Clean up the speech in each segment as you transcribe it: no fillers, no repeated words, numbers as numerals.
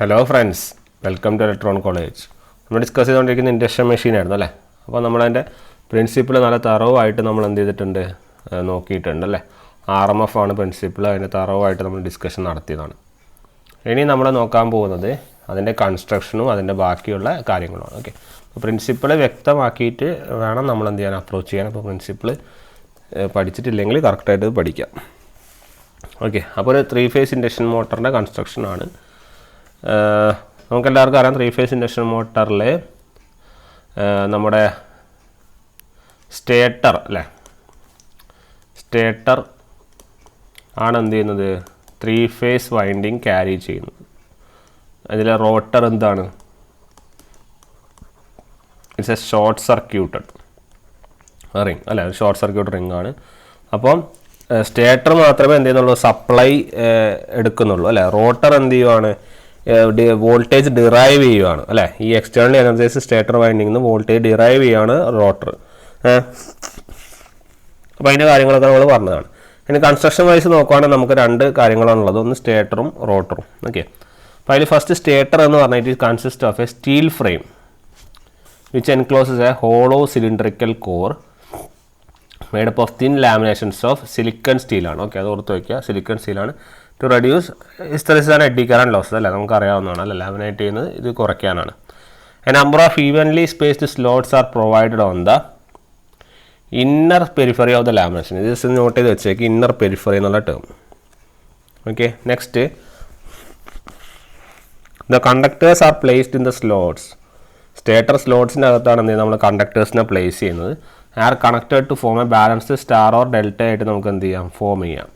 Hello friends, welcome to electron college. നമ്മൾ discuss ചെയ്തുകൊണ്ടിരിക്കുന്ന induction machine ആയിരുന്നു അല്ലേ. അപ്പോൾ നമ്മളതിൻ്റെ പ്രിൻസിപ്പിൾ നല്ല തറവായിട്ട് നമ്മൾ എന്ത് ചെയ്തിട്ടുണ്ട്, നോക്കിയിട്ടുണ്ട് അല്ലേ. RMF ആണ് പ്രിൻസിപ്പിൾ. അതിൻ്റെ തറവായിട്ട് നമ്മൾ ഡിസ്കഷൻ നടത്തിയതാണ്. ഇനി നമ്മൾ നോക്കാൻ പോകുന്നത് അതിൻ്റെ കൺസ്ട്രക്ഷനും അതിൻ്റെ ബാക്കിയുള്ള കാര്യങ്ങളുമാണ്. ഓക്കെ, അപ്പോൾ പ്രിൻസിപ്പിൾ വ്യക്തമാക്കിയിട്ട് വേണം നമ്മൾ എന്ത് ചെയ്യാൻ, അപ്രോച്ച് ചെയ്യാൻ. അപ്പോൾ പ്രിൻസിപ്പിൾ പഠിച്ചിട്ടില്ലെങ്കിൽ കറക്റ്റായിട്ട് പഠിക്കാം. ഓക്കെ, അപ്പോൾ ഒരു 3 ഫേസ് ഇൻഡക്ഷൻ മോട്ടറിൻ്റെ കൺസ്ട്രക്ഷനാണ്. നമുക്കെല്ലാവർക്കും അറിയാം, 3 ഫേസ് ഇൻഡക്ഷൻ മോട്ടറിൽ നമ്മുടെ സ്റ്റേറ്റർ അല്ലേ, സ്റ്റേറ്റർ ആണ് എന്ത് ചെയ്യുന്നത്, 3 ഫേസ് വൈൻഡിങ് ക്യാരി ചെയ്യുന്നത്. അതിലെ റോട്ടർ എന്താണ്, it's A short circuited ring അല്ലേ, ഒരു ഷോർട്ട് സർക്യൂട്ട് റിംഗ് ആണ്. അപ്പം സ്റ്റേറ്റർ മാത്രമേ എന്ത് ചെയ്യുന്നുള്ളൂ, സപ്ലൈ എടുക്കുന്നുള്ളൂ അല്ലേ. റോട്ടർ എന്ത് ചെയ്യുവാണ്, വോൾട്ടേജ് ഡിറൈവ് ചെയ്യുവാണ് അല്ലേ. ഈ എക്സ്റ്റേണൽ എനർജൈസ് സ്റ്റേറ്റർ വൈൻഡിങ്ങിൽ നിന്ന് വോൾട്ടേജ് ഡിറൈവ് ചെയ്യുകയാണ് റോട്ടർ. അപ്പോൾ അതിൻ്റെ കാര്യങ്ങളൊക്കെ നമ്മൾ പറഞ്ഞതാണ്. ഇനി കൺസ്ട്രക്ഷൻ വൈസ് നോക്കുകയാണെങ്കിൽ നമുക്ക് 2 കാര്യങ്ങളാണുള്ളത്, ഒന്ന് സ്റ്റേറ്ററും റോട്ടറും. ഓക്കെ, അപ്പോൾ അതിൽ ഫസ്റ്റ് സ്റ്റേറ്റർ എന്ന് പറഞ്ഞാൽ it consist of a steel frame which encloses a hollow cylindrical core made up of thin laminations of silicon സ്റ്റീലാണ്. ഓക്കെ, അത് ഓർത്ത് വയ്ക്കുക, സിലിക്കൺ സ്റ്റീലാണ്. To reduce hysteresis and eddy current losses അല്ലേ, നമുക്കറിയാവുന്നതാണ് അല്ലേ. ലാമിനേറ്റ് ചെയ്യുന്നത് ഇത് കുറയ്ക്കാനാണ്. A number of evenly spaced slots are provided on the inner periphery of the lamination. ഇത് ജസ്റ്റ് നോട്ട് ചെയ്ത് വെച്ചേക്ക്, ഇന്നർ പെരിഫറി എന്നുള്ള term. Okay, next the conductors are placed in the slots. Stator സ്ലോട്ട്സിൻ്റെ അകത്താണ് എന്ത് ചെയ്യുന്നത്, നമ്മൾ കണ്ടക്ടേഴ്സിനെ പ്ലേസ് ചെയ്യുന്നത്. Are connected to form a balanced star or delta ആയിട്ട് നമുക്ക് എന്ത് ചെയ്യാം, ഫോം ചെയ്യാം.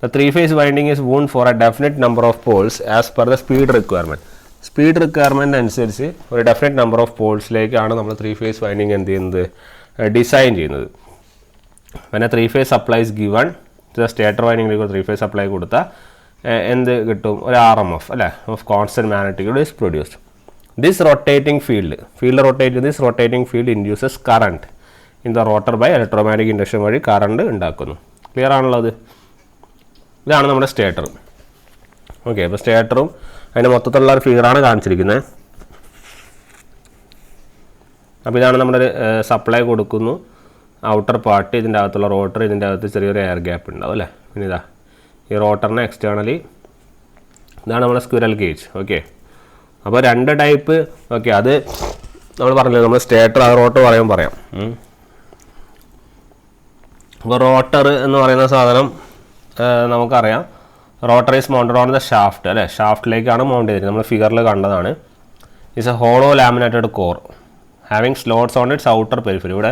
The 3 phase winding is wound for a definite number of poles as per the speed requirement. Speed requirement അനുസരിച്ച് ഒരു ഡെഫിനറ്റ് നമ്പർ ഓഫ് പോൾസിലേക്കാണ് നമ്മൾ 3 phase winding എന്ത് ചെയ്യുന്നത്, ഡിസൈൻ ചെയ്യുന്നത്. പിന്നെ 3 phase supply is given to the stator വൈൻഡിങ്ങിലേക്ക് 3 phase supply കൊടുത്താൽ എന്ത് കിട്ടും, ഒരു RMF അല്ലേ, of constant magnetic is produced. This rotating this rotating field induces current in the rotor by electromagnetic induction വഴി കറണ്ട് ഉണ്ടാക്കുന്നു. ക്ലിയർ ആണുള്ളത്. ഇതാണ് നമ്മുടെ സ്റ്റേറ്റർ. ഓക്കെ, അപ്പോൾ സ്റ്റേറ്ററും അതിൻ്റെ മൊത്തത്തിലുള്ള ഒരു ഫിഗറാണ് കാണിച്ചിരിക്കുന്നത്. അപ്പോൾ ഇതാണ് നമ്മുടെ സപ്ലൈ കൊടുക്കുന്നു, ഔട്ടർ പാർട്ട്, ഇതിൻ്റെ അകത്തുള്ള റോട്ടർ, ഇതിൻ്റെ അകത്ത് ചെറിയൊരു എയർ ഗ്യാപ്പ് ഉണ്ടാവും അല്ലേ. പിന്നെ ഇതാ ഈ റോട്ടറിനെ എക്സ്റ്റേണലി, ഇതാണ് നമ്മുടെ സ്ക്വിറൽ കേജ്. ഓക്കെ, അപ്പോൾ 2 ടൈപ്പ്. ഓക്കെ, അത് നമ്മൾ പറഞ്ഞില്ലേ, നമ്മൾ സ്റ്റേറ്റർ ആ റോട്ടർ പറയാം. അപ്പോൾ റോട്ടർ എന്ന് പറയുന്ന സാധനം നമുക്കറിയാം, rotor is mounted on the shaft അല്ലേ, ഷാഫ്റ്റിലേക്കാണ് മൗണ്ട് ചെയ്തിരിക്കുന്നത്. നമ്മൾ ഫിഗറിൽ കണ്ടതാണ്. It's A hollow laminated core having slots on its outer periphery. ഇവിടെ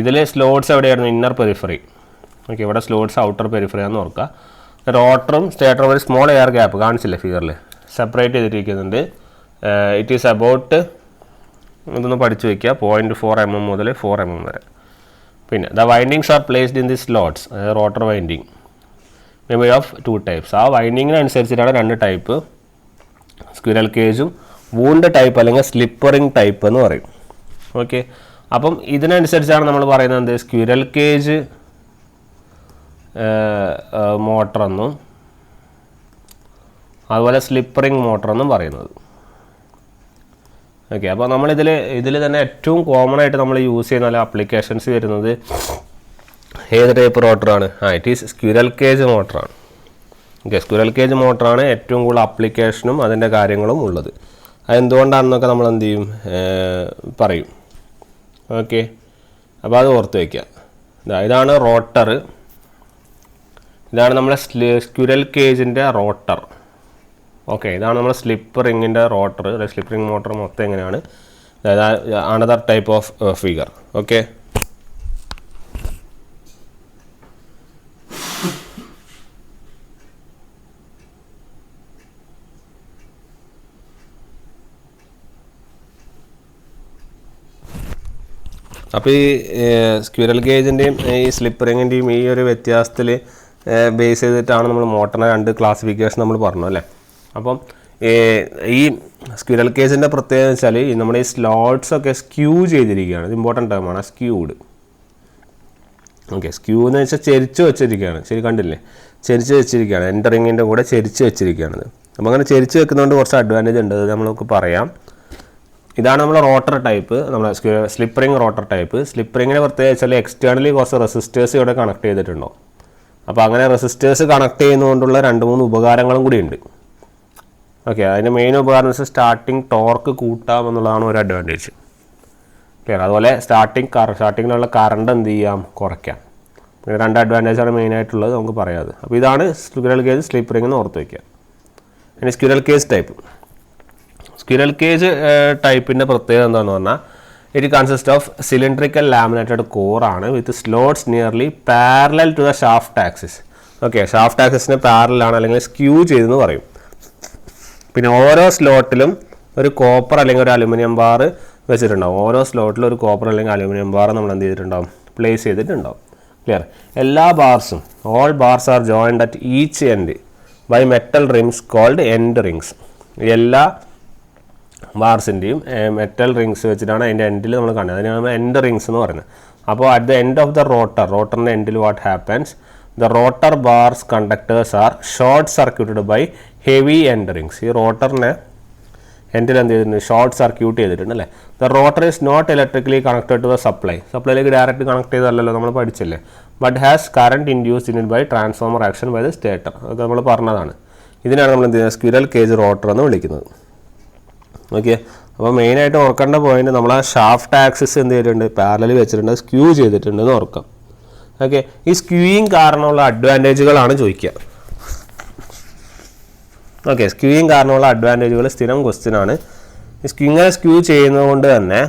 ഇതിൽ സ്ലോട്ട്സ് എവിടെയായിരുന്നു, ഇന്നർ പെരിഫറി. ഓക്കെ, ഇവിടെ സ്ലോട്ട്സ് ഔട്ടർ പെരിഫറി ആണെന്ന് ഓർക്കുക. റോട്ടറും സ്റ്റേറ്ററും ഒരു സ്മോൾ എയർ ഗ്യാപ്പ് കാണിച്ചില്ലേ ഫിഗറിൽ, സെപ്പറേറ്റ് ചെയ്തിരിക്കുന്നുണ്ട്. ഇറ്റ് ഈസ് അബൌട്ട്, ഇതൊന്ന് പഠിച്ചു വയ്ക്കുക, 0.4 mm മുതൽ 4 mm വരെ. പിന്നെ the windings R placed in the slots, rotor winding memory of 2 types. ആ വൈൻഡിങ്ങിനനുസരിച്ചിട്ടാണ് 2 ടൈപ്പ്, സ്ക്വിറൽ കേജും വൂണ്ട് ടൈപ്പ് അല്ലെങ്കിൽ സ്ലിപ്പറിങ് ടൈപ്പ് എന്ന് പറയും. ഓക്കെ, അപ്പം ഇതിനനുസരിച്ചാണ് നമ്മൾ പറയുന്നത് സ്ക്വിറൽ കേജ് മോട്ടറെന്നും അതുപോലെ സ്ലിപ്പറിങ് മോട്ടറെന്നും പറയുന്നത്. ഓക്കെ, അപ്പോൾ ഇതിൽ തന്നെ ഏറ്റവും കോമൺ ആയിട്ട് നമ്മൾ യൂസ് ചെയ്യുന്ന ആപ്ലിക്കേഷൻസ് വരുന്നത് ഏത് ടൈപ്പ് റോട്ടറാണ്, ഇറ്റ് ഈസ് സ്ക്വിറൽ കേജ് മോട്ടറാണ്. ഓക്കെ, സ്ക്വിറൽ കേജ് മോട്ടറാണ് ഏറ്റവും കൂടുതൽ അപ്ലിക്കേഷനും അതിൻ്റെ കാര്യങ്ങളും ഉള്ളത്. അതെന്തുകൊണ്ടാണെന്നൊക്കെ നമ്മൾ എന്ത് ചെയ്യും, പറയും. ഓക്കെ, അപ്പോൾ അത് ഓർത്ത് വയ്ക്കുക. ഇതാണ് റോട്ടർ, ഇതാണ് നമ്മുടെ സ്ക്വിറൽ കേജിൻ്റെ റോട്ടർ. ഓക്കെ, ഇതാണ് നമ്മുടെ സ്ലിപ്പ് റിങ്ങിൻ്റെ റോട്ടർ. സ്ലിപ്പ് റിങ് മോട്ടർ മൊത്തം എങ്ങനെയാണ്, another type of figure. Okay, അപ്പോൾ ഈ സ്ക്വിറൽ ഗേജിൻ്റെയും ഈ സ്ലിപ്പ് റിങ്ങിൻ്റെയും ഈ ഒരു വ്യത്യാസത്തിൽ ബേസ് ചെയ്തിട്ടാണ് നമ്മൾ മോട്ടറിനെ 2 ക്ലാസിഫിക്കേഷൻ നമ്മൾ പറഞ്ഞു അല്ലേ. അപ്പം ഈ സ്ക്വിറൽ കേജിൻ്റെ പ്രത്യേകത വെച്ചാൽ നമ്മുടെ ഈ സ്ലോട്ട്സ് ഒക്കെ സ്ക്യൂ ചെയ്തിരിക്കുകയാണ്. ഇത് ഇമ്പോർട്ടൻ്റ് ടേമാണ്, സ്ക്യൂഡ്. ഓക്കെ, സ്ക്യൂ എന്ന് വെച്ചാൽ ചെരിച്ച് വെച്ചിരിക്കുകയാണ്. ശരി, കണ്ടില്ലേ, ചെരിച്ച് വെച്ചിരിക്കുകയാണ്. എൻ്ററിങ്ങിൻ്റെ കൂടെ ചെരിച്ച് വെച്ചിരിക്കുകയാണത്. അപ്പോൾ അങ്ങനെ ചെരിച്ച് വെക്കുന്നതുകൊണ്ട് കുറച്ച് അഡ്വാൻറ്റേജ് ഉണ്ട്, അത് നമുക്ക് പറയാം. ഇതാണ് നമ്മൾ റോട്ടർ ടൈപ്പ്, നമ്മൾ slip ring rotor type. Slip റിങ്ങിനെ പ്രത്യേകിച്ച് വെച്ചാൽ എക്സ്റ്റേണലി കുറച്ച് റെസിസ്റ്റേഴ്സ് ഇവിടെ കണക്ട് ചെയ്തിട്ടുണ്ടോ. അപ്പോൾ അങ്ങനെ റെസിസ്റ്റേഴ്സ് കണക്ട് ചെയ്യുന്നതുകൊണ്ടുള്ള 2-3 ഉപകാരങ്ങളും കൂടി ഉണ്ട്. ഓക്കെ, അതിൻ്റെ മെയിൻ ഉപകാരം വെച്ചാൽ സ്റ്റാർട്ടിങ് ടോർക്ക് കൂട്ടാം എന്നുള്ളതാണ് ഒരു അഡ്വാൻറ്റേജ്. ക്ലിയർ. അതുപോലെ സ്റ്റാർട്ടിങ്ങിലുള്ള കറണ്ട് എന്ത് ചെയ്യാം, കുറയ്ക്കാം. പിന്നെ 2 അഡ്വാൻറ്റേജാണ് മെയിനായിട്ടുള്ളത് നമുക്ക് പറയാതെ. അപ്പോൾ ഇതാണ് സ്ക്വിറൽ കേജ് സ്ലിപ്പ് റിംഗ് എന്ന് ഓർത്ത് വയ്ക്കുക. ഇനി squirrel cage type. Squirrel cage ടൈപ്പിൻ്റെ പ്രത്യേകത എന്താണെന്ന് പറഞ്ഞാൽ it consist of cylindrical laminated കോറാണ് with slots nearly parallel to the shaft axis. Okay, shaft ആക്സിസിന് പാരലാണ് അല്ലെങ്കിൽ സ്ക്യൂ ചെയ്തെന്ന് പറയും. പിന്നെ ഓരോ സ്ലോട്ടിലും ഒരു കോപ്പർ അല്ലെങ്കിൽ ഒരു അലുമിനിയം ബാർ വെച്ചിട്ടുണ്ടാവും. ഓരോ സ്ലോട്ടിലും ഒരു കോപ്പർ അല്ലെങ്കിൽ അലുമിനിയം ബാർ നമ്മൾ എന്ത് ചെയ്തിട്ടുണ്ടാവും, പ്ലേസ് ചെയ്തിട്ടുണ്ടാവും. ക്ലിയർ. എല്ലാ ബാർസും, all bars are joined at each end by metal rings called end rings. എല്ലാ ബാർസിൻ്റെയും മെറ്റൽ റിംഗ്സ് വെച്ചിട്ടാണ് അതിൻ്റെ എൻഡിൽ നമ്മൾ കാണുന്നത്. അതിനാണ് നമ്മൾ എൻഡ് റിംഗ്സ് എന്ന് പറയുന്നത്. അപ്പോൾ at the end of the റോട്ടറിൻ്റെ എൻഡിൽ what happens, the rotor bars conductors are short circuited by heavy end rings. ഈ റോട്ടറിനെ എൻഡിൽ എന്ത് ചെയ്തിട്ടുണ്ട്, ഷോർട്ട് സർക്യൂട്ട് ചെയ്തിട്ടുണ്ട് അല്ലേ. The rotor is not electrically connected to the സപ്ലൈയിലേക്ക് ഡയറക്റ്റ് കണക്ട് ചെയ്തല്ലോ, നമ്മൾ പഠിച്ചല്ലേ. But has current induced in it by transformer action by the stator. അതൊക്കെ നമ്മൾ പറഞ്ഞതാണ്. ഇതിനാണ് നമ്മൾ എന്ത് ചെയ്യുന്നത്, സ്ക്വിറൽ കേജ് റോട്ടർ എന്ന് വിളിക്കുന്നത്. ഓക്കെ, അപ്പോൾ മെയിനായിട്ട് ഓർക്കേണ്ട പോയിന്റ്, നമ്മൾ ആ ഷാഫ്റ്റ് ആക്സിസ് എന്ത് ചെയ്തിട്ടുണ്ട്, പാരലൽ വെച്ചിട്ടുണ്ട്, സ്ക്യൂ ചെയ്തിട്ടുണ്ടെന്ന് ഓർക്കാം. ഓക്കെ, ഈ സ്ക്യൂയിങ് കാരണമുള്ള അഡ്വാൻറ്റേജുകളാണ് ചോദിക്കുക. ഓക്കെ, സ്ക്യൂയിങ് കാരണമുള്ള അഡ്വാൻറ്റേജുകൾ സ്ഥിരം ക്വസ്റ്റ്യൻ ആണ്. ഇങ്ങനെ സ്ക്യൂ ചെയ്യുന്നത് കൊണ്ട് തന്നെ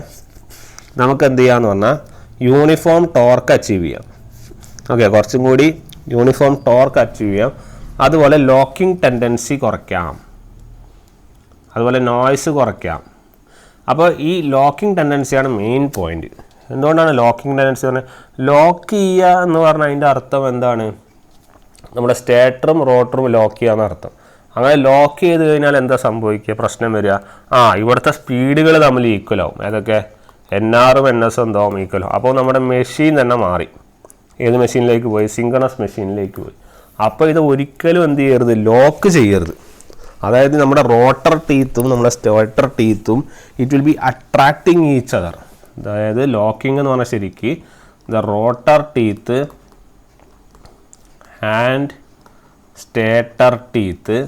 നമുക്ക് എന്ത് ചെയ്യാമെന്ന് പറഞ്ഞാൽ യൂണിഫോം ടോർക്ക് അച്ചീവ് ചെയ്യാം. ഓക്കെ, കുറച്ചും കൂടി യൂണിഫോം ടോർക്ക് അച്ചീവ് ചെയ്യാം. അതുപോലെ ലോക്കിംഗ് ടെൻഡൻസി കുറയ്ക്കാം, അതുപോലെ നോയ്സ് കുറയ്ക്കാം. അപ്പോൾ ഈ ലോക്കിംഗ് ടെൻഡൻസിയാണ് മെയിൻ പോയിന്റ്. എന്തുകൊണ്ടാണ് ലോക്കിംഗ് ടെൻഡൻസി പറഞ്ഞാൽ, ലോക്ക് ചെയ്യുക എന്ന് പറഞ്ഞാൽ അതിൻ്റെ അർത്ഥം എന്താണ്, നമ്മുടെ സ്റ്റേറ്ററും റോട്ടറും ലോക്ക് ചെയ്യുക എന്നർത്ഥം. അങ്ങനെ ലോക്ക് ചെയ്ത് കഴിഞ്ഞാൽ എന്താ സംഭവിക്കുക, പ്രശ്നം വരിക, ഇവിടുത്തെ സ്പീഡുകൾ തമ്മിൽ ഈക്വൽ ആവും. ഏതൊക്കെ, NRഉം NSഉം എന്താവും, ഈക്വൽ ആവും. അപ്പോൾ നമ്മുടെ മെഷീൻ തന്നെ മാറി. ഏത് മെഷീനിലേക്ക് പോയി, സിങ്കണസ് മെഷീനിലേക്ക് പോയി. അപ്പോൾ ഇത് ഒരിക്കലും എന്ത് ചെയ്യരുത്, ലോക്ക് ചെയ്യരുത്. അതായത് നമ്മുടെ റോട്ടർ ടീത്തും നമ്മുടെ സ്റ്റേറ്റർ ടീത്തും it will be attracting each other. അതായത് ലോക്കിംഗ് എന്ന് പറഞ്ഞാൽ ശരിക്ക് the rotor teeth and stator teeth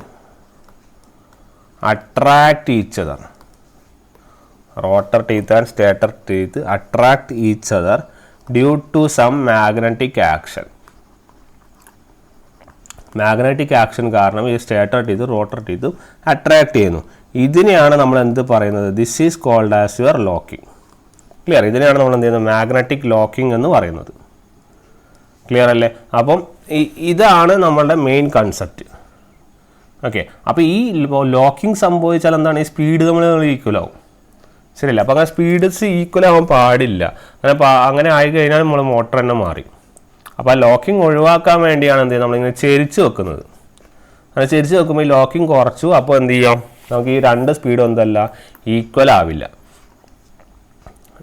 attract each other. Rotor teeth and stator teeth attract each other due to some magnetic action. Magnetic action കാരണം ഈ stator ടീത്തും rotor ടീത്തും attract ചെയ്യുന്നു. ഇതിനെയാണ് നമ്മൾ എന്ത് പറയുന്നത്, this is called as your locking. Clear. ഇതിനെയാണ് നമ്മൾ എന്ത് ചെയ്യുന്നത്, മാഗ്നറ്റിക് ലോക്കിംഗ് എന്ന് പറയുന്നത്. ക്ലിയർ അല്ലേ. അപ്പം ഇതാണ് നമ്മളുടെ മെയിൻ കൺസെപ്റ്റ്. ഓക്കെ, അപ്പോൾ ഈ ലോക്കിംഗ് സംഭവിച്ചാൽ എന്താണ്, ഈ സ്പീഡ് നമ്മൾ ഈക്വൽ ആവും. ശരിയല്ല. അപ്പോൾ അങ്ങനെ സ്പീഡ്സ് ഈക്വൽ ആവാൻ പാടില്ല. അങ്ങനെ ആയി കഴിഞ്ഞാൽ നമ്മൾ മോട്ടർ തന്നെ മാറി. അപ്പോൾ ആ ലോക്കിംഗ് ഒഴിവാക്കാൻ വേണ്ടിയാണ് എന്ത് ചെയ്യുന്നത്, നമ്മളിങ്ങനെ ചെരിച്ച് വെക്കുന്നത്. അങ്ങനെ ചെരിച്ച് വെക്കുമ്പോൾ ഈ ലോക്കിംഗ് കുറച്ചു. അപ്പോൾ എന്ത് ചെയ്യാം, നമുക്ക് ഈ 2 സ്പീഡും എന്തല്ല, ഈക്വൽ ആവില്ല.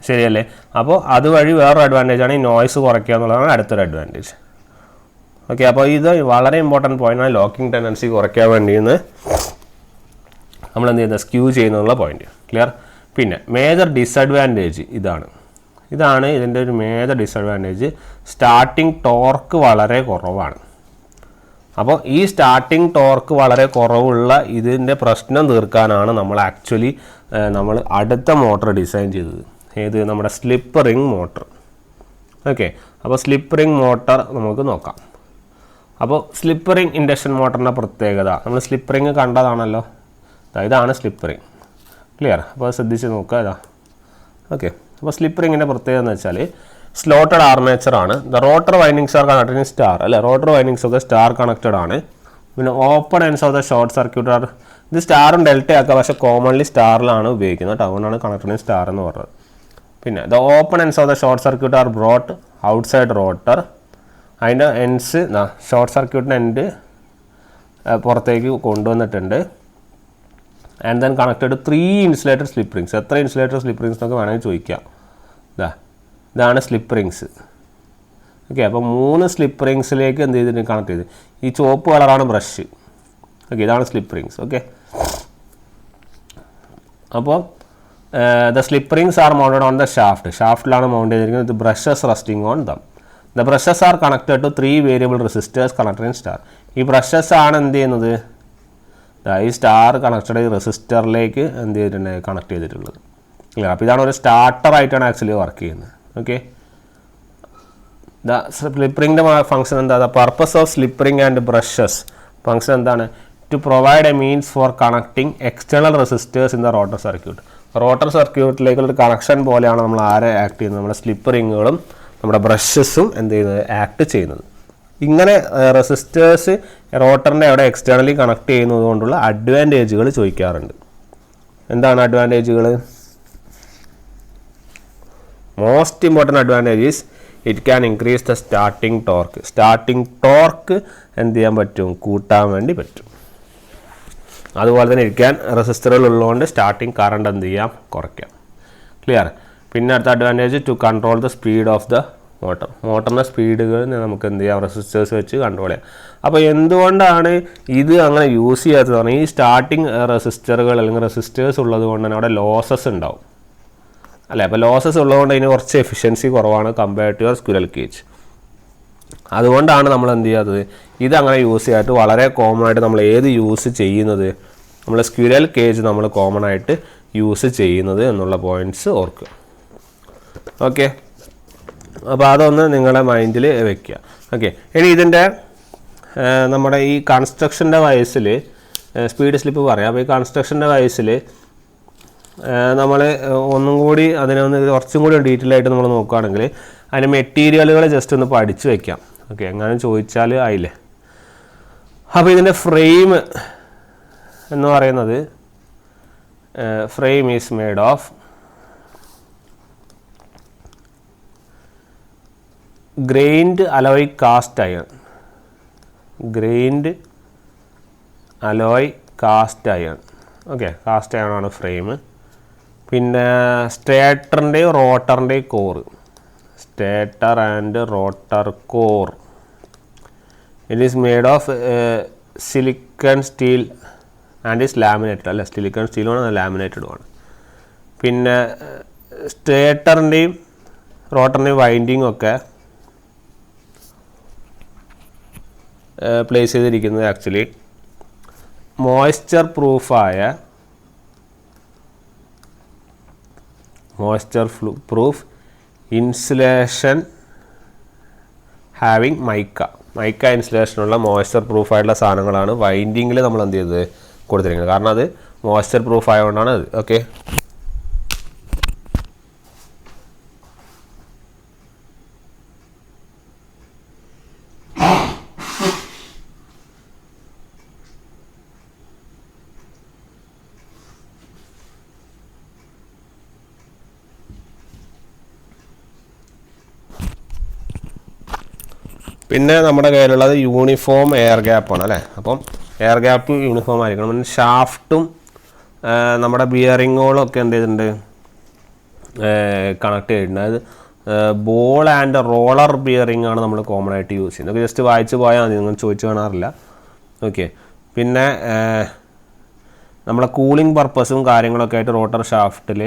ശരിയല്ലേ. അപ്പോൾ അതുവഴി വേറൊരു അഡ്വാൻറ്റേജാണ് ഈ നോയ്സ് കുറയ്ക്കുക എന്നുള്ളതാണ് അടുത്തൊരു അഡ്വാൻറ്റേജ്. ഓക്കെ, അപ്പോൾ ഇത് വളരെ ഇമ്പോർട്ടൻറ്റ് പോയിൻ്റാണ്. ലോക്കിംഗ് ടെൻഡൻസി കുറയ്ക്കാൻ വേണ്ടിയെന്ന് നമ്മൾ എന്ത് ചെയ്യുന്നത്, സ്ക്യൂ ചെയ്യുന്നുള്ള പോയിന്റ്. ക്ലിയർ. പിന്നെ മേജർ ഡിസഡ്വാൻറ്റേജ് ഇതാണ് ഇതിൻ്റെ ഒരു മേജർ ഡിസഡ്വാൻറ്റേജ്. സ്റ്റാർട്ടിംഗ് ടോർക്ക് വളരെ കുറവാണ്. അപ്പോൾ ഈ സ്റ്റാർട്ടിംഗ് ടോർക്ക് വളരെ കുറവുള്ള ഇതിൻ്റെ പ്രശ്നം തീർക്കാനാണ് നമ്മൾ അടുത്ത മോട്ടർ ഡിസൈൻ ചെയ്തത്. ഏത്, നമ്മുടെ സ്ലിപ്പ് റിംഗ് മോട്ടർ. ഓക്കെ, അപ്പോൾ സ്ലിപ്പ് റിംഗ് മോട്ടർ നമുക്ക് നോക്കാം. അപ്പോൾ സ്ലിപ്പ് റിംഗ് ഇൻഡക്ഷൻ മോട്ടറിൻ്റെ പ്രത്യേകത, നമ്മൾ സ്ലിപ്പ് റിംഗ് കണ്ടതാണല്ലോ, ഇതാണ് സ്ലിപ്പ് റിംഗ്. ക്ലിയർ. അപ്പോൾ ശ്രദ്ധിച്ച് നോക്കുക. ഓക്കെ, അപ്പോൾ സ്ലിപ്പ് റിങ്ങിൻ്റെ പ്രത്യേകത എന്ന് വെച്ചാൽ സ്ലോട്ടഡ് ആർമേച്ചർ ആണ്. The rotor windings are connected in star അല്ലേ. റോട്ടർ വൈൻഡിങ്സ് ഒക്കെ സ്റ്റാർ കണക്റ്റഡ് ആണ്. പിന്നെ open ends of the short circuit are, ഇത് സ്റ്റാറും ഡെൽറ്റ ആക്കുക, പക്ഷേ കോമൺലി സ്റ്റാറിലാണ് ഉപയോഗിക്കുന്നത് കേട്ടോ. അതുകൊണ്ടാണ് കണക്റ്റഡ് ഇൻ സ്റ്റാർ എന്ന് പറഞ്ഞത്. പിന്നെ the open ends of the short circuit are brought outside rotor. അതിൻ്റെ എൻഡ്സ് ഷോർട്ട് സർക്യൂട്ടിൻ്റെ എൻഡ് പുറത്തേക്ക് കൊണ്ടുവന്നിട്ടുണ്ട്. And then connected 3 insulated slip rings. എത്ര ഇൻസുലേറ്റഡ് സ്ലിപ്പ് റിങ്സ് എന്നൊക്കെ വേണമെങ്കിൽ ചോദിക്കാം. ഇതാണ് സ്ലിപ്പ് റിങ്സ്. ഓക്കെ, അപ്പോൾ 3 സ്ലിപ്പ് റിങ്സിലേക്ക് എന്ത് ചെയ്തിട്ട് കണക്ട് ചെയ്ത്, ഈ ചുവപ്പ് കളറാണ് ബ്രഷ്. ഓക്കെ, ഇതാണ് സ്ലിപ്പ് റിങ്സ്. ഓക്കെ, അപ്പോൾ the slip rings are mounted on the ഷാഫ്റ്റിലാണ് മൗണ്ട് ചെയ്തിരിക്കുന്നത്. The brushes resting on them. The brushes are connected to 3 variable resistors connected in star. ഈ ബ്രഷസ് ആണ് എന്ത് ചെയ്യുന്നത്, ഈ സ്റ്റാർ കണക്റ്റഡ് റെസിസ്റ്ററിലേക്ക് എന്ത് ചെയ്തിട്ടുണ്ട്, കണക്ട് ചെയ്തിട്ടുള്ളത്. ഇല്ല, അപ്പോൾ ഇതാണ് ഒരു സ്റ്റാർട്ടറായിട്ടാണ് ആക്ച്വലി വർക്ക് ചെയ്യുന്നത്. ഓക്കെ, ദ സ്ലിപ്പ് റിങ്ങിൻ്റെ ഫംഗ്ഷൻ എന്താ, the purpose of slip ring and brushes function എന്താണ്, to provide a means for connecting external resistors in the rotor circuit. Rotor സർക്യൂട്ടിലേക്കുള്ളൊരു കണക്ഷൻ പോലെയാണ് നമ്മൾ ആരെ ആക്ട് ചെയ്യുന്നത്, നമ്മുടെ സ്ലിപ്പ് റിങ്ങുകളും നമ്മുടെ ബ്രഷസും എന്ത് ചെയ്യുന്നത്, ആക്ട് ചെയ്യുന്നത്. ഇങ്ങനെ റെസിസ്റ്റേഴ്സ് റോട്ടറിൻ്റെ അവിടെ എക്സ്റ്റേണലി കണക്ട് ചെയ്യുന്നത് കൊണ്ടുള്ള അഡ്വാൻറ്റേജുകൾ ചോദിക്കാറുണ്ട്. എന്താണ് അഡ്വാൻറ്റേജുകൾ? Most important advantage is it can increase the starting torque എന്ത് ചെയ്യാൻ പറ്റും, കൂട്ടാൻ വേണ്ടി പറ്റും. അതുപോലെ തന്നെ ഇറ്റ് ക്യാൻ റെസിസ്റ്ററുകൾ ഉള്ളതുകൊണ്ട് സ്റ്റാർട്ടിംഗ് കറണ്ട് എന്ത് ചെയ്യാം, കുറയ്ക്കാം. ക്ലിയർ? പിന്നെ അടുത്ത advantage to control the speed of the മോട്ടറിൻ്റെ സ്പീഡുകൾ നമുക്ക് എന്ത് ചെയ്യാം, റെസിസ്റ്റേഴ്സ് വെച്ച് കൺട്രോൾ ചെയ്യാം. അപ്പോൾ എന്തുകൊണ്ടാണ് ഇത് അങ്ങനെ യൂസ് ചെയ്യാത്തത് പറഞ്ഞാൽ, ഈ സ്റ്റാർട്ടിംഗ് റെസിസ്റ്ററുകൾ അല്ലെങ്കിൽ റെസിസ്റ്റേഴ്സ് ഉള്ളത് കൊണ്ട് തന്നെ അവിടെ ലോസസ് ഉണ്ടാവും അല്ലേ. അപ്പോൾ ലോസസ് ഉള്ളതുകൊണ്ട് അതിന് കുറച്ച് എഫിഷ്യൻസി കുറവാണ് compared to your squirrel cage. അതുകൊണ്ടാണ് നമ്മൾ എന്ത് ചെയ്യാത്തത്, ഇതങ്ങനെ യൂസ് ചെയ്യാനായിട്ട് വളരെ കോമൺ ആയിട്ട് നമ്മൾ ഏത് യൂസ് ചെയ്യുന്നത്, നമ്മൾ സ്ക്വിറൽ കേജ് നമ്മൾ കോമൺ ആയിട്ട് യൂസ് ചെയ്യുന്നത് എന്നുള്ള പോയിൻറ്റ്സ് ഓർക്കുക. ഓക്കെ, അപ്പോൾ അതൊന്ന് നിങ്ങളുടെ മൈൻഡിൽ വെക്കുക. ഓക്കെ, ഇനി ഇതിൻ്റെ നമ്മുടെ ഈ കൺസ്ട്രക്ഷൻ്റെ വയസ്സിൽ സ്പീഡ് സ്ലിപ്പ് പറയാം. അപ്പോൾ ഈ കൺസ്ട്രക്ഷൻ്റെ വയസ്സിൽ നമ്മൾ ഒന്നും കൂടി അതിനൊന്ന് കുറച്ചും കൂടി ഡീറ്റെയിൽ ആയിട്ട് നമ്മൾ നോക്കുകയാണെങ്കിൽ അതിൻ്റെ മെറ്റീരിയലുകൾ ജസ്റ്റ് ഒന്ന് പഠിച്ചു വയ്ക്കാം. ഓക്കെ, എങ്ങനെ ചോദിച്ചാൽ ആയില്ലേ. അപ്പോൾ ഇതിൻ്റെ ഫ്രെയിം എന്ന് പറയുന്നത് frame is made of grind alloy cast iron. Okay, cast iron ആണ് ഫ്രെയിം. പിന്നെ സ്റ്റേറ്ററിൻ്റെയും റോട്ടറിൻ്റെയും core, stator and rotor core, it is made of silicon steel and is laminated. അല്ല, സിലിക്കൺ സ്റ്റീലുമാണ്, ലാമിനേറ്റഡുമാണ്. പിന്നെ സ്റ്റേറ്ററിൻ്റെയും റോട്ടറിൻ്റെയും വൈൻഡിങ്ങും ഒക്കെ പ്ലേസ് ചെയ്തിരിക്കുന്നത് actually moisture proof insulation having mica ഇൻസുലേഷനുള്ള മോയ്സ്ചർ പ്രൂഫായിട്ടുള്ള സാധനങ്ങളാണ് വൈൻഡിങ്ങിൽ നമ്മൾ എന്ത് ചെയ്തത് കൊടുത്തിരിക്കുന്നത്. കാരണം അത് മോയ്സ്ചർ പ്രൂഫ് ആയതുകൊണ്ടാണ് അത്. ഓക്കെ, പിന്നെ നമ്മുടെ കയ്യിലുള്ളത് യൂണിഫോം എയർ ഗ്യാപ്പാണ് അല്ലേ. അപ്പം എയർ ഗ്യാപ്പ് യൂണിഫോം ആയിരിക്കണം. പിന്നെ ഷാഫ്റ്റും നമ്മുടെ ബിയറിങ്ങുകളും ഒക്കെ എന്ത് ചെയ്തിട്ടുണ്ട്, കണക്ട് ചെയ്തിട്ടുണ്ട്. അതായത് ബോൾ ആൻഡ് റോളർ ബിയറിംഗ് ആണ് നമ്മൾ കോമൺ ആയിട്ട് യൂസ് ചെയ്യുന്നത്. അതൊക്കെ ജസ്റ്റ് വായിച്ച് പോയാൽ മതി, നിങ്ങൾ ചോദിച്ചു കാണാറില്ല. ഓക്കെ, പിന്നെ നമ്മളെ കൂളിംഗ് പർപ്പസും കാര്യങ്ങളൊക്കെ ആയിട്ട് റോട്ടർ ഷാഫ്റ്റിൽ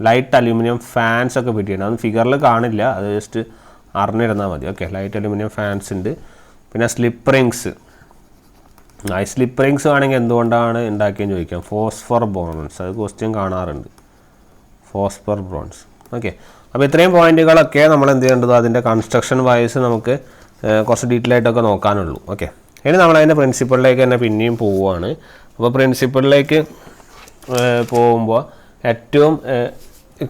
ലൈറ്റ് അലൂമിനിയം ഫാൻസ് ഒക്കെ ഫിറ്റ് അത് ഫിഗറിൽ കാണില്ല, അത് ജസ്റ്റ് അറിഞ്ഞിരുന്നാൽ മതി. ഓക്കെ, ലൈറ്റ് അലൂമിനിയം ഫാൻസ് ഉണ്ട്. പിന്നെ സ്ലിപ്പ് റിങ്സ്, ഈ സ്ലിപ്പ് റിങ്സ് ആണെങ്കിൽ എന്തുകൊണ്ടാണ് ഉണ്ടാക്കിയെന്ന് ചോദിക്കാം. ഫോസ്ഫർ ബ്രോൺസ്, അത് ക്വസ്റ്റ്യൻ കാണാറുണ്ട്, ഫോസ്ഫർ ബ്രോൺസ്. ഓക്കെ, അപ്പോൾ ഇത്രയും പോയിന്റുകളൊക്കെ നമ്മൾ എന്ത് ചെയ്യേണ്ടത്, അതിൻ്റെ കൺസ്ട്രക്ഷൻ വൈസ് നമുക്ക് കുറച്ച് ഡീറ്റെയിൽ ആയിട്ടൊക്കെ നോക്കാനുള്ളൂ. ഓക്കെ, ഇനി നമ്മളതിൻ്റെ പ്രിൻസിപ്പിളിലേക്ക് തന്നെ പിന്നെയും പോവുകയാണ്. അപ്പോൾ പ്രിൻസിപ്പിളിലേക്ക് പോകുമ്പോൾ ഏറ്റവും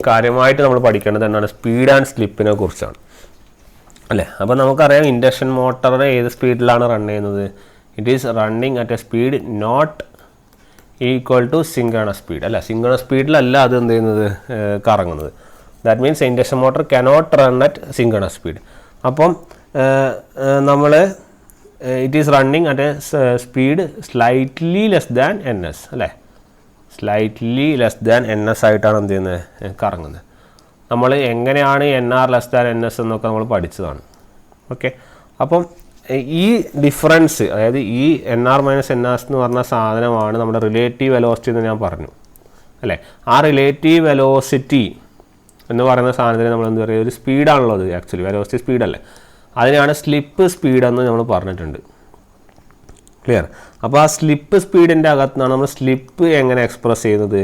കാര്യമായിട്ട് നമ്മൾ പഠിക്കേണ്ടത് എന്താണ്, സ്പീഡ് ആൻഡ് സ്ലിപ്പിനെ കുറിച്ചാണ് അല്ലേ. അപ്പോൾ നമുക്കറിയാം ഇൻഡക്ഷൻ മോട്ടർ ഏത് സ്പീഡിലാണ് റൺ ചെയ്യുന്നത്, it is running at a speed not equal to synchronous speed അല്ല. സിങ്ക്രണസ് സ്പീഡിലല്ല അത് എന്ത് ചെയ്യുന്നത്, കറങ്ങുന്നത്. That means induction motor cannot run at synchronous speed. അപ്പം നമ്മൾ it is running at a speed slightly less than N S അല്ലേ. Slightly less than N S ആയിട്ടാണ് എന്ത് ചെയ്യുന്നത്, കറങ്ങുന്നത്. നമ്മൾ എങ്ങനെയാണ് N R less than N S എന്നൊക്കെ നമ്മൾ പഠിച്ചതാണ്. ഓക്കെ, അപ്പം ഈ ഡിഫറൻസ്, അതായത് ഈ NR - NS എന്ന് പറഞ്ഞ സാധനമാണ് നമ്മുടെ റിലേറ്റീവ് വെലോസിറ്റി എന്ന് ഞാൻ പറഞ്ഞു അല്ലേ. ആ റിലേറ്റീവ് വെലോസിറ്റി എന്ന് പറയുന്ന സാധനത്തിന് നമ്മൾ എന്താ പറയുക, ഒരു സ്പീഡാണല്ലോ അത്, ആക്ച്വലി വെലോസിറ്റി സ്പീഡല്ലേ, അതിനാണ് സ്ലിപ്പ് സ്പീഡ് എന്ന് നമ്മൾ പറഞ്ഞിട്ടുണ്ട്. ക്ലിയർ. അപ്പോൾ ആ സ്ലിപ്പ് സ്പീഡിൻ്റെ അകത്തുനിന്നാണ് നമ്മൾ സ്ലിപ്പ് എങ്ങനെ എക്സ്പ്രസ് ചെയ്യുന്നത്.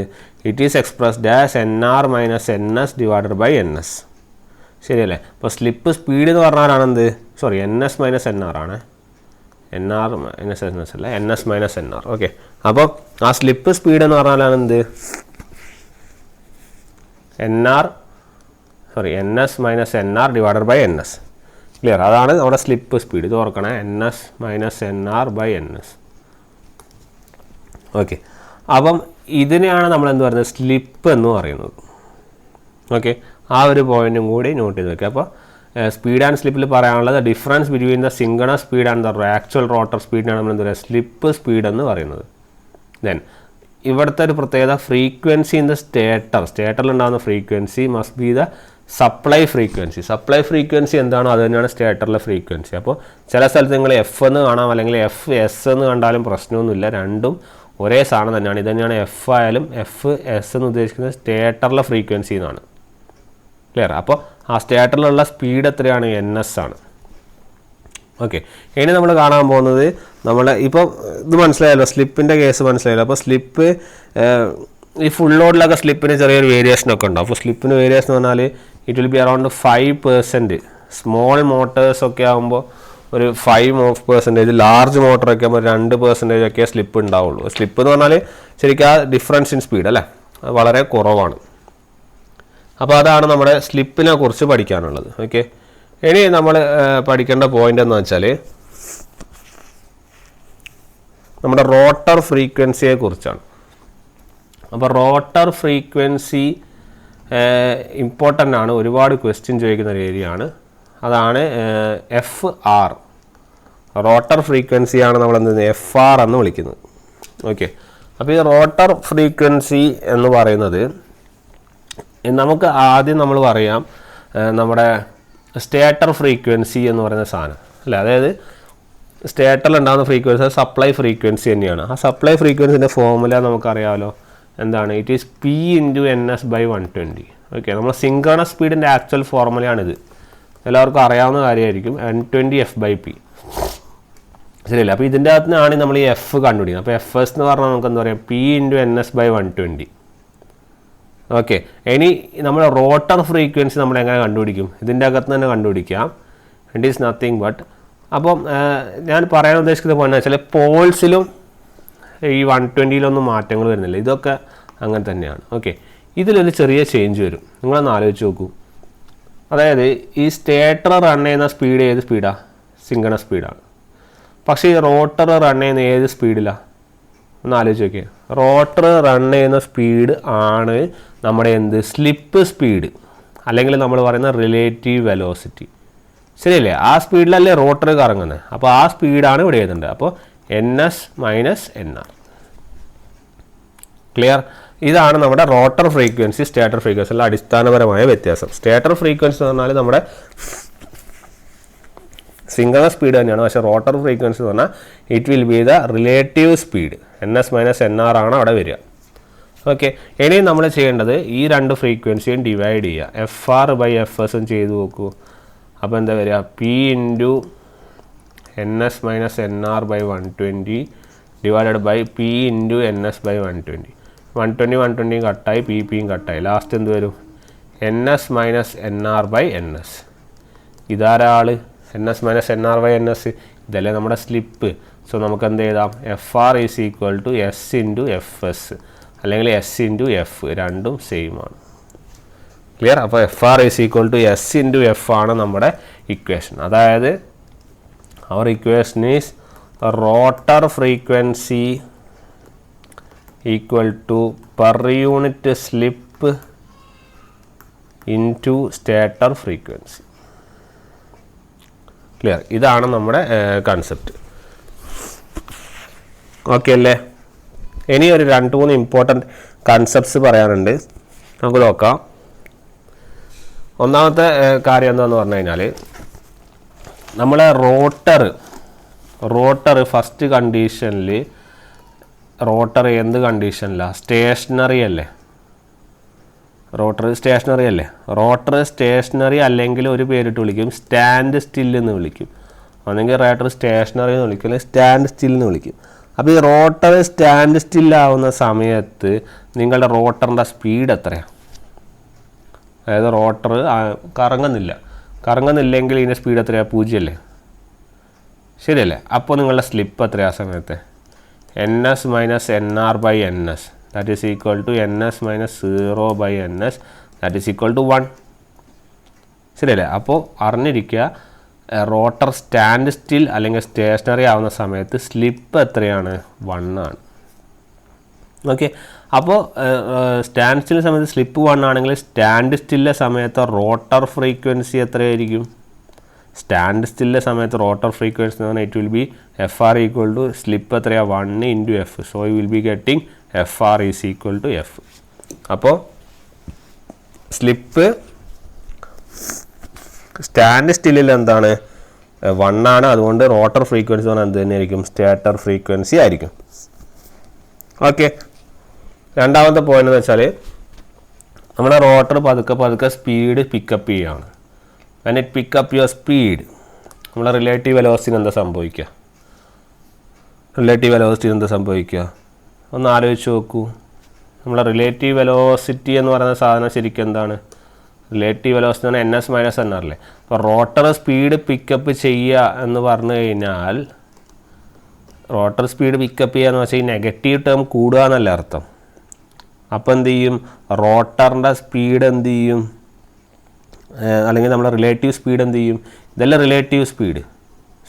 It is expressed as NR - NS divided by NS. ശരിയല്ലേ. അപ്പോൾ സ്ലിപ്പ് സ്പീഡ് എന്ന് പറഞ്ഞാലാണ് എന്ത്, സോറി NS - NR ആണ്, NR - NS അല്ല, NS - NR. ഓക്കെ. അപ്പോൾ ആ സ്ലിപ്പ് സ്പീഡ് എന്ന് പറഞ്ഞാലാണ് എന്ത്, NS - NR divided by NS. Clear. അതാണ് നമ്മുടെ സ്ലിപ്പ് സ്പീഡ്. ഇത് ഓർക്കണേ, NS - NR by NS. Okay. അപ്പം ഇതിനെയാണ് നമ്മൾ എന്ത് പറയുന്നത്, സ്ലിപ്പ് എന്ന് പറയുന്നത്. ഓക്കെ. ആ ഒരു പോയിന്റും കൂടി നോട്ട് ചെയ്ത് വെക്കുക. അപ്പോൾ സ്പീഡ് ആൻഡ് സ്ലിപ്പിൽ പറയാനുള്ളത് difference between the synchronous speed and the actual rotor സ്പീഡിനാണ് നമ്മൾ എന്താ പറയുക, സ്ലിപ്പ് സ്പീഡ് എന്ന് പറയുന്നത്. ദെൻ ഇവിടുത്തെ ഒരു പ്രത്യേകത, ഫ്രീക്വൻസി ഇൻ ദ സ്റ്റേറ്ററിൽ ഉണ്ടാകുന്ന frequency must be the supply frequency. Supply frequency എന്താണോ അത് തന്നെയാണ് സ്റ്റേറ്ററിലെ ഫ്രീക്വൻസി. അപ്പോൾ ചില സ്ഥലത്ത് നിങ്ങൾ F എന്ന് കാണാം, അല്ലെങ്കിൽ FS എന്ന് കണ്ടാലും പ്രശ്നമൊന്നുമില്ല, രണ്ടും ഒരേ സാധനം തന്നെയാണ്. ഇത് തന്നെയാണ് F ആയാലും FS എന്ന് ഉദ്ദേശിക്കുന്നത് സ്റ്റേറ്ററിലെ ഫ്രീക്വൻസി എന്നാണ്. ക്ലിയർ. അപ്പോൾ ആ സ്റ്റേറ്ററിലുള്ള സ്പീഡ് എത്രയാണ്, NS ആണ്. ഓക്കെ. ഇനി നമ്മൾ കാണാൻ പോകുന്നത്, നമ്മൾ ഇപ്പോൾ ഇത് മനസ്സിലായല്ലോ, സ്ലിപ്പിൻ്റെ കേസ് മനസ്സിലായല്ലോ. അപ്പോൾ സ്ലിപ്പ് ഈ ഫുൾ ലോഡിലൊക്കെ സ്ലിപ്പിന് ചെറിയൊരു വേരിയേഷനൊക്കെ ഉണ്ടാവും. അപ്പോൾ സ്ലിപ്പിന് വേരിയേഷൻ എന്ന് പറഞ്ഞാൽ it will be around 5%. Small മോട്ടേഴ്സൊക്കെ ആകുമ്പോൾ ഒരു 5%, ലാർജ് മോട്ടറൊക്കെ ആകുമ്പോൾ 2% ഒക്കെ സ്ലിപ്പ് ഉണ്ടാവുള്ളൂ. സ്ലിപ്പ് എന്ന് പറഞ്ഞാൽ ശരിക്കും ആ ഡിഫറൻസ് ഇൻ സ്പീഡ് അല്ലേ, അത് വളരെ കുറവാണ്. അപ്പോൾ അതാണ് നമ്മുടെ സ്ലിപ്പിനെ കുറിച്ച് പഠിക്കാനുള്ളത്. ഓക്കെ. ഇനി നമ്മൾ പഠിക്കേണ്ട പോയിന്റ് എന്ന് വെച്ചാൽ നമ്മുടെ റോട്ടർ ഫ്രീക്വൻസിയെ കുറിച്ചാണ്. അപ്പോൾ റോട്ടർ ഫ്രീക്വൻസി ഇമ്പോർട്ടൻ്റ് ആണ്, ഒരുപാട് ക്വസ്റ്റ്യൻ ചോദിക്കുന്ന ഒരു ഏരിയ ആണ്. അതാണ് FR. റോട്ടർ ഫ്രീക്വൻസിയാണ് നമ്മൾ എന്ത് FR എന്ന് വിളിക്കുന്നത്. ഓക്കെ. അപ്പോൾ ഈ റോട്ടർ ഫ്രീക്വൻസി എന്ന് പറയുന്നത്, നമുക്ക് ആദ്യം നമ്മൾ പറയാം നമ്മുടെ സ്റ്റേറ്റർ ഫ്രീക്വൻസി എന്ന് പറയുന്ന സാധനം അല്ലേ. അതായത് സ്റ്റേറ്ററിൽ ഉണ്ടാകുന്ന ഫ്രീക്വൻസി സപ്ലൈ ഫ്രീക്വൻസി തന്നെയാണ്. ആ സപ്ലൈ ഫ്രീക്വൻസിൻ്റെ ഫോർമുല നമുക്കറിയാമല്ലോ, എന്താണ്, it is P × NS / 120. Okay. നമ്മൾ സിങ്ക്രണസ് സ്പീഡിൻ്റെ ആക്ച്വൽ ഫോർമുലയാണിത്, എല്ലാവർക്കും അറിയാവുന്ന കാര്യമായിരിക്കും, N20F/P. ശരിയല്ല. അപ്പോൾ ഇതിൻ്റെ അകത്ത് നിന്നാണ് നമ്മൾ ഈ F കണ്ടുപിടിക്കുന്നത്. അപ്പോൾ FS എന്ന് പറഞ്ഞാൽ നമുക്ക് എന്താ പറയുക, P × NS / 120. ഓക്കെ. ഇനി നമ്മൾ റോട്ടർ ഫ്രീക്വൻസി നമ്മൾ എങ്ങനെ കണ്ടുപിടിക്കും, ഇതിൻ്റെ അകത്ത് തന്നെ കണ്ടുപിടിക്കാം. ഇറ്റ് ഈസ് നത്തിങ് ബട്ട്, അപ്പം ഞാൻ പറയാൻ ഉദ്ദേശിക്കുന്ന പോയിന്റ് വെച്ചാൽ പോൾസിലും ഈ 120-ലൊന്നും മാറ്റങ്ങൾ വരുന്നില്ല, ഇതൊക്കെ അങ്ങനെ തന്നെയാണ്. ഓക്കെ. ഇതിലൊരു ചെറിയ ചേഞ്ച് വരും, നിങ്ങളൊന്ന് ആലോചിച്ച് നോക്കൂ. അതായത് ഈ സ്റ്റേറ്റർ റൺ ചെയ്യുന്ന സ്പീഡ് ഏത് സ്പീഡാണ്, സിങ്ക്രണസ് സ്പീഡാണ്. പക്ഷേ ഈ റോട്ടർ റൺ ചെയ്യുന്ന ഏത് സ്പീഡിലാണ്, ഒന്ന് ആലോചിച്ച് നോക്കിയേ. റോട്ടർ റൺ ചെയ്യുന്ന സ്പീഡ് ആണ് നമ്മുടെ എന്ത്, സ്ലിപ്പ് സ്പീഡ്, അല്ലെങ്കിൽ നമ്മൾ പറയുന്ന റിലേറ്റീവ് വെലോസിറ്റി. ശരിയല്ലേ. ആ സ്പീഡിലല്ലേ റോട്ടർ കറങ്ങുന്നത്. അപ്പോൾ ആ സ്പീഡാണ് ഇവിടെ എഴുതേണ്ടത്. അപ്പോൾ NS - NR. ക്ലിയർ. ഇതാണ് നമ്മുടെ റോട്ടർ ഫ്രീക്വൻസി സ്റ്റേറ്റർ ഫ്രീക്വൻസിയുള്ള അടിസ്ഥാനപരമായ വ്യത്യാസം. സ്റ്റേറ്റർ ഫ്രീക്വൻസി എന്ന് പറഞ്ഞാൽ നമ്മുടെ സിങ്ക്രണസ് സ്പീഡ് തന്നെയാണ്, പക്ഷേ റോട്ടർ ഫ്രീക്വൻസി എന്ന് പറഞ്ഞാൽ it will B the relative speed, NS - NR ആണ് അവിടെ വരിക. ഓക്കെ. ഇനി നമ്മൾ ചെയ്യേണ്ടത് ഈ രണ്ട് ഫ്രീക്വൻസിയും ഡിവൈഡ് ചെയ്യുക, FR/FS ചെയ്ത് നോക്കൂ. അപ്പോൾ എന്താ വരിക, P × NS - NR / 120 divided by P × NS / 120. 120 കട്ടായി, PP കട്ടായി, ലാസ്റ്റ് എന്ത് വരും, NS - NR / NS. ഇതാരാൾ, NS - NR / NS, ഇതല്ലേ നമ്മുടെ സ്ലിപ്പ്. സോ നമുക്ക് എന്ത് എഴുതാം, FR = S × FS, അല്ലെങ്കിൽ S × F, രണ്ടും സെയിം ആണ്. ക്ലിയർ. അപ്പോൾ FR = S × F ആണ് നമ്മുടെ ഇക്വേഷൻ. അതായത് our equation is rotor frequency equal to per unit slip into stator frequency. Clear. ഇതാണ് നമ്മുടെ കൺസെപ്റ്റ്. ഓക്കെ അല്ലേ. ഇനി ഒരു 2-3 ഇമ്പോർട്ടൻറ്റ് കൺസെപ്റ്റ്സ് പറയാനുണ്ട്, നമുക്ക് നോക്കാം. ഒന്നാമത്തെ കാര്യം എന്താണെന്ന് പറഞ്ഞു കഴിഞ്ഞാൽ, നമ്മളെ റോട്ടർ റോട്ടർ ഫസ്റ്റ് കണ്ടീഷനിൽ റോട്ടർ എന്ത് കണ്ടീഷനിലാണ്? സ്റ്റേഷനറി അല്ലേ? റോട്ടർ സ്റ്റേഷനറി അല്ലേ? റോട്ടർ സ്റ്റേഷനറി അല്ലെങ്കിൽ ഒരു പേരിട്ട് വിളിക്കും, സ്റ്റാൻഡ് സ്റ്റിൽ എന്ന് വിളിക്കും. അല്ലെങ്കിൽ റോട്ടർ സ്റ്റേഷനറി എന്ന് വിളിക്കും, അല്ലെങ്കിൽ സ്റ്റാൻഡ് സ്റ്റിൽ എന്ന് വിളിക്കും. അപ്പോൾ ഈ റോട്ടർ സ്റ്റാൻഡ് സ്റ്റില്ലാവുന്ന സമയത്ത് നിങ്ങളുടെ റോട്ടറിൻ്റെ സ്പീഡ് എത്രയാണ്? അതായത് റോട്ടർ കറങ്ങുന്നില്ലെങ്കിൽ ഇതിൻ്റെ സ്പീഡ് എത്രയാണ്? 0 അല്ലേ? ശരിയല്ലേ? അപ്പോൾ നിങ്ങളുടെ സ്ലിപ്പ് എത്രയാണ് ആ സമയത്ത്? ns minus nr/ns, that is equal to ns minus 0/ns, that is equal to 1. ശരിയല്ലേ? അപ്പോൾ അറിഞ്ഞിരിക്കുക, റോട്ടർ സ്റ്റാൻഡ് സ്റ്റിൽ അല്ലെങ്കിൽ സ്റ്റേഷനറി ആവുന്ന സമയത്ത് സ്ലിപ്പ് എത്രയാണ്? 1 ആണ്. ഓക്കെ, അപ്പോൾ സ്റ്റാൻഡ് സ്റ്റിൽ സമയത്ത് സ്ലിപ്പ് 1 ആണെങ്കിൽ സ്റ്റാൻഡ് സ്റ്റില്ലെ സമയത്ത് റോട്ടർ ഫ്രീക്വൻസി എത്രയായിരിക്കും? സ്റ്റാൻഡ് സ്റ്റില്ലെ സമയത്ത് റോട്ടർ ഫ്രീക്വൻസി എന്ന് പറഞ്ഞാൽ it will be FR equal to slip എത്രയാണ്? 1 into F. So you will be getting FR is equal to F. അപ്പോൾ സ്ലിപ്പ് സ്റ്റാൻഡ് സ്റ്റില്ലിൽ എന്താണ്? 1 ആണ്. അതുകൊണ്ട് റോട്ടർ ഫ്രീക്വൻസി എന്ന് പറഞ്ഞാൽ എന്ത് തന്നെയായിരിക്കും? സ്റ്റേറ്റർ ഫ്രീക്വൻസി ആയിരിക്കും. ഓക്കെ, രണ്ടാമത്തെ പോയിന്റ് എന്ന് വെച്ചാൽ നമ്മുടെ റോട്ടർ പതുക്കെ സ്പീഡ് പിക്കപ്പ് ചെയ്യുകയാണ്. When it pickup your speed, നമ്മളെ റിലേറ്റീവ് വെലോസിറ്റിന് എന്താ സംഭവിക്കുക? ഒന്ന് ആലോചിച്ച് നോക്കൂ. നമ്മളെ റിലേറ്റീവ് വെലോസിറ്റി എന്ന് പറയുന്ന സാധനം ശരിക്കും എന്താണ്? റിലേറ്റീവ് വെലോസിറ്റി എന്ന് പറഞ്ഞാൽ ns മൈനസ് nr അല്ലേ? അപ്പോൾ റോട്ടർ സ്പീഡ് പിക്കപ്പ് ചെയ്യുക എന്ന് പറഞ്ഞു കഴിഞ്ഞാൽ, റോട്ടർ സ്പീഡ് പിക്കപ്പ് ചെയ്യുക എന്ന് വെച്ചാൽ ഈ നെഗറ്റീവ് ടേം കൂടുക എന്നല്ല അർത്ഥം. അപ്പോൾ എന്ത് ചെയ്യും? റോട്ടറിൻ്റെ സ്പീഡ് എന്ത് ചെയ്യും? അല്ലെങ്കിൽ നമ്മുടെ റിലേറ്റീവ് സ്പീഡ് എന്ത് ചെയ്യും? ഇതെല്ലാം റിലേറ്റീവ് സ്പീഡ്,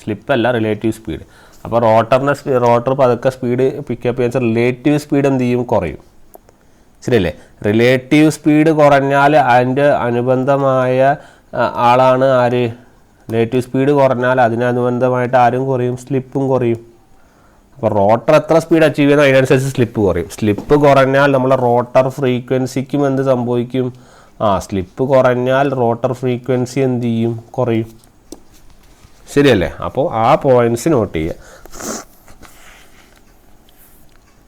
സ്ലിപ്പല്ല, റിലേറ്റീവ് സ്പീഡ്. അപ്പോൾ റോട്ടർ പതുക്കെ സ്പീഡ് പിക്കപ്പ് ചെയ്യാൻ റിലേറ്റീവ് സ്പീഡ് എന്ത് ചെയ്യും? കുറയും. ശരിയല്ലേ? റിലേറ്റീവ് സ്പീഡ് കുറഞ്ഞാൽ അതിൻ്റെ അനുബന്ധമായ ആളാണ് ആര്? റിലേറ്റീവ് സ്പീഡ് കുറഞ്ഞാൽ അതിനനുബന്ധമായിട്ട് ആരും കുറയും? സ്ലിപ്പും കുറയും. അപ്പോൾ റോട്ടർ എത്ര സ്പീഡ് അച്ചീവ് ചെയ്യുന്നോ അതിനനുസരിച്ച് സ്ലിപ്പ് കുറയും. സ്ലിപ്പ് കുറഞ്ഞാൽ നമ്മളെ റോട്ടർ ഫ്രീക്വൻസിക്കും എന്ത് സംഭവിക്കും? സ്ലിപ്പ് കുറഞ്ഞാൽ റോട്ടർ ഫ്രീക്വൻസി എന്ത് ചെയ്യും? കുറയും. ശരിയല്ലേ? അപ്പോൾ ആ പോയിന്റ്സ് നോട്ട് ചെയ്യുക.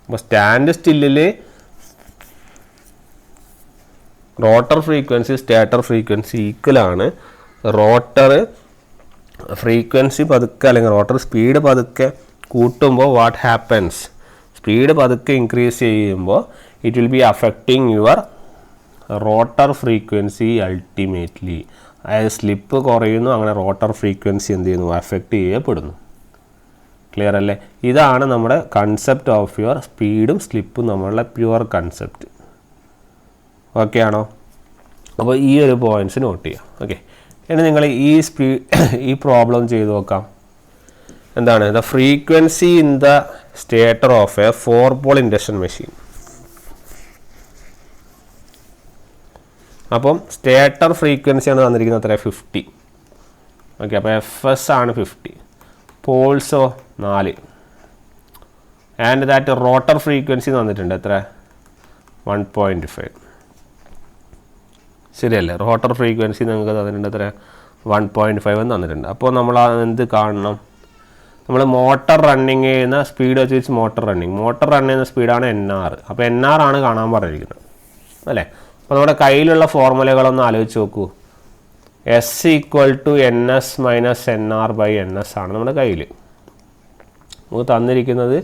അപ്പോൾ സ്റ്റാൻഡ് സ്റ്റില്ലിൽ റോട്ടർ ഫ്രീക്വൻസി സ്റ്റേറ്റർ ഫ്രീക്വൻസി ഈക്വലാണ്. റോട്ടർ ഫ്രീക്വൻസി പതുക്കെ അല്ലെങ്കിൽ റോട്ടർ സ്പീഡ് പതുക്കെ കൂട്ടുമ്പോൾ വാട്ട് ഹാപ്പൻസ്? സ്പീഡ് പതുക്കെ ഇൻക്രീസ് ചെയ്യുമ്പോൾ it will be affecting your rotor frequency ultimately. അതായത് സ്ലിപ്പ് കുറയുന്നു, അങ്ങനെ റോട്ടർ ഫ്രീക്വൻസി എന്ത് ചെയ്യുന്നു? അഫക്റ്റ് ചെയ്യപ്പെടുന്നു. ക്ലിയർ അല്ലേ? ഇതാണ് നമ്മുടെ കൺസെപ്റ്റ് ഓഫ് യുവർ സ്പീഡും സ്ലിപ്പും നമ്മളുടെ പ്യുവർ കൺസെപ്റ്റ്. ഓക്കെ ആണോ? അപ്പോൾ ഈ ഒരു പോയിൻറ്റ്സ് നോട്ട് ചെയ്യാം. ഓക്കെ, ഇനി നിങ്ങൾ ഈ പ്രോബ്ലം ചെയ്ത് നോക്കാം. എന്താണ്? The frequency in the stator of a four pole induction machine. അപ്പം സ്റ്റേറ്റർ ഫ്രീക്വൻസിയാണ് തന്നിരിക്കുന്നത് എത്ര? 50. ഓക്കെ, അപ്പോൾ FS ആണ് 50, പോൾസോ 4, ആൻഡ് ദാറ്റ് റോട്ടർ ഫ്രീക്വൻസി തന്നിട്ടുണ്ട് എത്ര? 1.5. ശരിയല്ലേ? റോട്ടർ ഫ്രീക്വൻസി നിങ്ങൾക്ക് തന്നിട്ടുണ്ട് എത്ര? 1.5 തന്നിട്ടുണ്ട്. അപ്പോൾ നമ്മൾ എന്ത് കാണണം? നമ്മൾ മോട്ടർ റണ്ണിങ് ചെയ്യുന്ന സ്പീഡ് വെച്ച് മോട്ടർ റൺ ചെയ്യുന്ന സ്പീഡാണ് NR. അപ്പോൾ NR ആണ് കാണാൻ പറഞ്ഞിരിക്കുന്നത് അല്ലേ? അപ്പോൾ നമ്മുടെ കയ്യിലുള്ള ഫോർമുലകളൊന്ന് ആലോചിച്ച് നോക്കൂ. S equal to NS minus NR/NS ആണ് നമ്മുടെ കയ്യിൽ. നമുക്ക് തന്നിരിക്കുന്നത്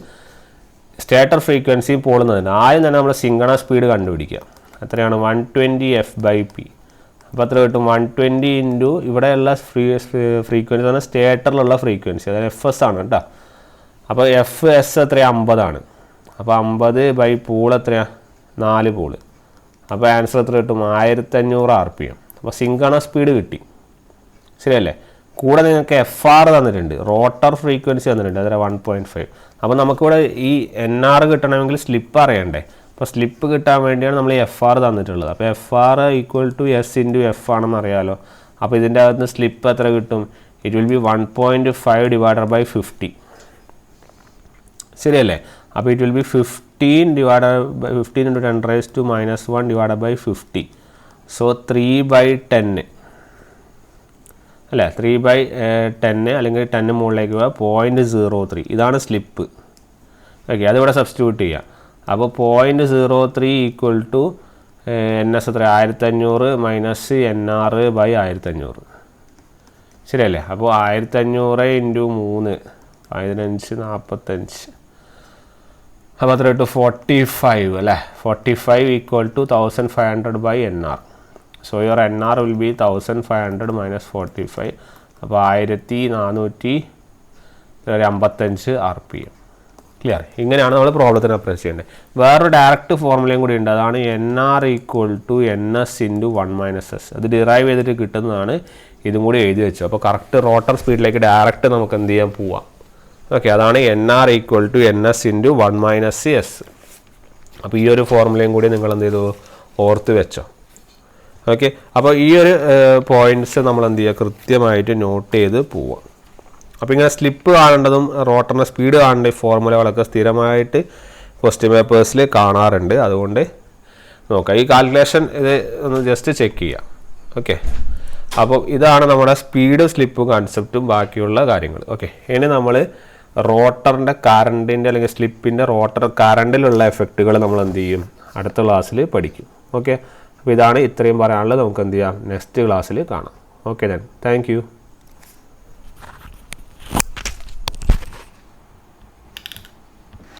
സ്റ്റേറ്റർ ഫ്രീക്വൻസി പോളുന്നതിന് ആദ്യം തന്നെ നമ്മൾ സിങ്കണസ് സ്പീഡ് കണ്ടുപിടിക്കുക. എത്രയാണ്? 120 F/P. അപ്പോൾ എത്ര കിട്ടും? 120 ഇൻറ്റു ഇവിടെയുള്ള ഫ്രീക്വൻസി ആണ് സ്റ്റേറ്ററിലുള്ള ഫ്രീക്വൻസി, അതായത് FS ആണ് കേട്ടോ. അപ്പോൾ FS എത്രയാണ്? 50 ആണ്. അപ്പോൾ 50 പൂൾ എത്രയാണ്? 4 പൂള്. അപ്പോൾ ആൻസർ എത്ര കിട്ടും? 1500 RPM. അപ്പോൾ സിങ്കണസ് സ്പീഡ് കിട്ടി. ശരിയല്ലേ? കൂടെ നിങ്ങൾക്ക് FR തന്നിട്ടുണ്ട്, റോട്ടർ ഫ്രീക്വൻസി തന്നിട്ടുണ്ട്, അതായത് 1.5. അപ്പോൾ നമുക്കിവിടെ ഈ NR കിട്ടണമെങ്കിൽ സ്ലിപ്പ് അറിയണ്ടേ? അപ്പോൾ സ്ലിപ്പ് കിട്ടാൻ വേണ്ടിയാണ് നമ്മൾ ഈ FR തന്നിട്ടുള്ളത്. അപ്പോൾ FR equal to S into F ആണെന്ന് അറിയാമല്ലോ. അപ്പോൾ ഇതിൻ്റെ അകത്ത് നിന്ന് സ്ലിപ്പ് എത്ര കിട്ടും? It will be 1.5 divided by 50. ശരിയല്ലേ? അപ്പോൾ it will be 15 into 10⁻⁻⁻1 divided by 50. So 3/10. അല്ലേ 3/10 അല്ലെങ്കിൽ 10 മുകളിലേക്ക് പോവുക 0.03 ഇതാണ് സ്ലിപ്പ്. ഓക്കെ, അതിവിടെ സബ്സ്റ്റിറ്റ്യൂട്ട് ചെയ്യുക. അപ്പോൾ 0.03 ഈക്വൽ ടു NS എത്ര 1500 മൈനസ് NR/1500 ശരിയല്ലേ. അപ്പോൾ 1500 × 3 15 45 അപ്പോൾ അത്ര ടു 45 അല്ലേ. 45 equal to 1500/NR. So your NR will be 1500 minus 45. അപ്പോൾ 1455 RPM. ക്ലിയർ. ഇങ്ങനെയാണ് നമ്മൾ പ്രോബ്ലത്തിന് അപ്രോച്ച് ചെയ്യേണ്ടത്. വേറൊരു ഡയറക്റ്റ് ഫോർമുലയും കൂടി ഉണ്ട്. അതാണ് NR equal to NS × 1 - S. അത് ഡിറൈവ് ചെയ്തിട്ട് കിട്ടുന്നതാണ്. ഇതും കൂടി എഴുതി വെച്ചു. അപ്പോൾ കറക്റ്റ് റോട്ടർ സ്പീഡിലേക്ക് ഡയറക്റ്റ് നമുക്ക് എന്ത് ചെയ്യാൻ പോവാം. ഓക്കെ, അതാണ് NR equal to NS × 1 - S. അപ്പോൾ ഈ ഒരു ഫോർമുലയും കൂടി നിങ്ങൾ എന്ത് ചെയ്തു ഓർത്ത് വെച്ചോ. ഓക്കെ, അപ്പോൾ ഈ ഒരു പോയിൻറ്റ്സ് നമ്മൾ എന്ത് ചെയ്യുക കൃത്യമായിട്ട് നോട്ട് ചെയ്ത് പോവാം. അപ്പോൾ ഇങ്ങനെ സ്ലിപ്പ് കാണേണ്ടതും റോട്ടറിൻ്റെ സ്പീഡ് കാണേണ്ട ഫോർമുലകളൊക്കെ സ്ഥിരമായിട്ട് ക്വസ്റ്റ്യൻ പേപ്പേഴ്സിൽ കാണാറുണ്ട്. അതുകൊണ്ട് നോക്കാം. ഈ കാൽക്കുലേഷൻ ഇത് ഒന്ന് ജസ്റ്റ് ചെക്ക് ചെയ്യാം. ഓക്കെ, അപ്പോൾ ഇതാണ് നമ്മുടെ സ്പീഡ് സ്ലിപ്പും കൺസെപ്റ്റും ബാക്കിയുള്ള കാര്യങ്ങൾ. ഓക്കെ, ഇനി നമ്മൾ റോട്ടറിൻ്റെ കറണ്ടിൻ്റെ അല്ലെങ്കിൽ സ്ലിപ്പിൻ്റെ റോട്ടർ കറണ്ടിലുള്ള എഫക്റ്റുകൾ നമ്മൾ എന്ത് ചെയ്യും അടുത്ത ക്ലാസ്സിൽ പഠിക്കും. ഓക്കെ, അപ്പോൾ ഇതാണ് ഇത്രയും പറയാനുള്ളത്. നമുക്ക് എന്ത് ചെയ്യാം നെക്സ്റ്റ് ക്ലാസ്സിൽ കാണാം. Okay then thank you.